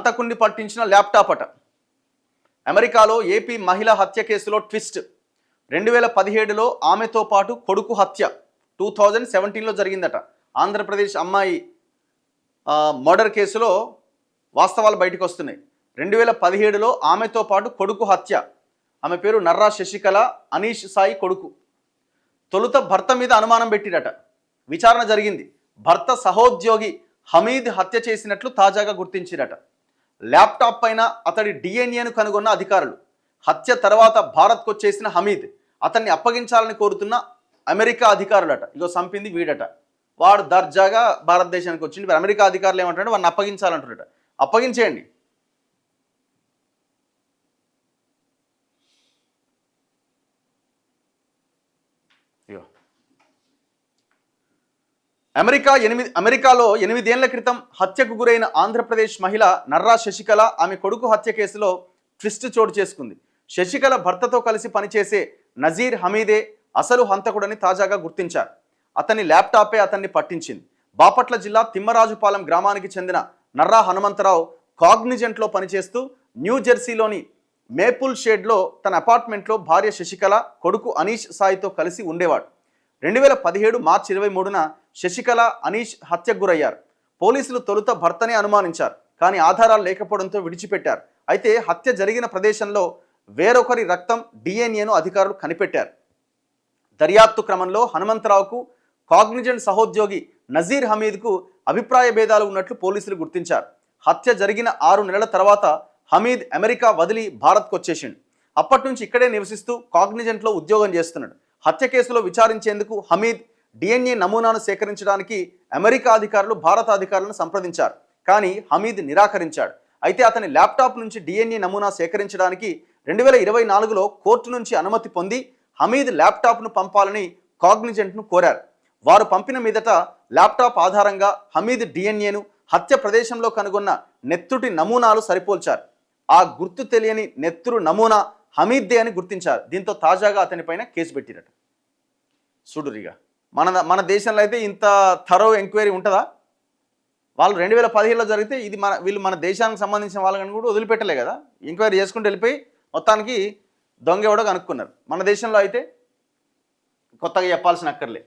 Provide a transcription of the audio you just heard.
హంతకుణ్ణి పట్టించిన ల్యాప్టాప్ అట. అమెరికాలో ఏపీ మహిళ హత్య కేసులో ట్విస్ట్. 2017లో ఆమెతో పాటు కొడుకు హత్య 2017లో జరిగిందట. ఆంధ్రప్రదేశ్ అమ్మాయి మర్డర్ కేసులో వాస్తవాలు బయటకు వస్తున్నాయి. 2017లో ఆమెతో పాటు కొడుకు హత్య. ఆమె పేరు నర్రా శశికళ, అనీష్ సాయి కొడుకు. తొలుత భర్త మీద అనుమానం పెట్టిరట. విచారణ జరిగింది. భర్త సహోద్యోగి హమీద్ హత్య చేసినట్లు తాజాగా గుర్తించిరట. ల్యాప్టాప్ పైన అతడి డిఎన్ఏను కనుగొన్న అధికారులు. హత్య తర్వాత భారత్కు వచ్చేసిన హమీద్ అతన్ని అప్పగించాలని కోరుతున్న అమెరికా అధికారులట. ఇగో సంపింది వీడట. వాడు దర్జాగా భారతదేశానికి వచ్చింది. అమెరికా అధికారులు ఏమంటారంటే వాడిని అప్పగించాలంటారట. అప్పగించేయండి. ఇగో అమెరికాలో 8 ఏళ్ల క్రితం హత్యకు గురైన ఆంధ్రప్రదేశ్ మహిళ నర్రా శశికళ ఆమె కొడుకు హత్య కేసులో ట్విస్ట్ చోటు చేసుకుంది. శశికళ భర్తతో కలిసి పనిచేసే నజీర్ హమీదే అసలు హంతకుడని తాజాగా గుర్తించారు. అతని ల్యాప్టాపే అతన్ని పట్టించింది. బాపట్ల జిల్లా తిమ్మరాజుపాలెం గ్రామానికి చెందిన నర్రా హనుమంతరావు కాగ్నిజెంట్లో పనిచేస్తూ న్యూజెర్సీలోని మేపుల్ షేడ్లో తన అపార్ట్మెంట్లో భార్య శశికళ, కొడుకు అనీష్ సాయితో కలిసి ఉండేవాడు. 2017 మార్చి 23న శశికళ, అనీష్ హత్యకు గురయ్యారు. పోలీసులు తొలుత భర్తనే అనుమానించారు, కానీ ఆధారాలు లేకపోవడంతో విడిచిపెట్టారు. అయితే హత్య జరిగిన ప్రదేశంలో వేరొకరి రక్తం, డిఎన్ఏను అధికారులు కనిపెట్టారు. దర్యాప్తు క్రమంలో హనుమంతరావుకు కాగ్నిజెంట్ సహోద్యోగి నజీర్ హమీద్కు అభిప్రాయ భేదాలు ఉన్నట్లు పోలీసులు గుర్తించారు. హత్య జరిగిన 6 నెలల తర్వాత హమీద్ అమెరికా వదిలి భారత్కు వచ్చేసిండు. అప్పటి నుంచి ఇక్కడే నివసిస్తూ కాగ్నిజెంట్లో ఉద్యోగం చేస్తున్నాడు. హత్య కేసులో విచారించేందుకు హమీద్ డిఎన్ఏ నమూనాను సేకరించడానికి అమెరికా అధికారులు భారత అధికారులను సంప్రదించారు, కానీ హమీద్ నిరాకరించాడు. అయితే అతని ల్యాప్టాప్ నుంచి డిఎన్ఏ నమూనా సేకరించడానికి 2024లో కోర్టు నుంచి అనుమతి పొంది హమీద్ ల్యాప్టాప్ను పంపాలని కాగ్నిజెంట్ను కోరారు. వారు పంపిన మీదట ల్యాప్టాప్ ఆధారంగా హమీద్ డిఎన్ఏను హత్య ప్రదేశంలో కనుగొన్న నెత్తుటి నమూనాలు సరిపోల్చారు. ఆ గుర్తు తెలియని నెత్తురు నమూనా హమీద్దే అని గుర్తించారు. దీంతో తాజాగా అతనిపైన కేసు పెట్టిరట. చూడురిగా మన దేశంలో అయితే ఇంత థరో ఎంక్వైరీ ఉంటుందా? వాళ్ళు 2017లో జరిగితే ఇది వీళ్ళు మన దేశానికి సంబంధించిన వాళ్ళని కూడా వదిలిపెట్టలే కదా, ఎంక్వైరీ చేసుకుంటూ వెళ్ళిపోయి మొత్తానికి దొంగ ఎవడో కనుక్కున్నారు. మన దేశంలో అయితే కొత్తగా చెప్పాల్సిన అక్కర్లే.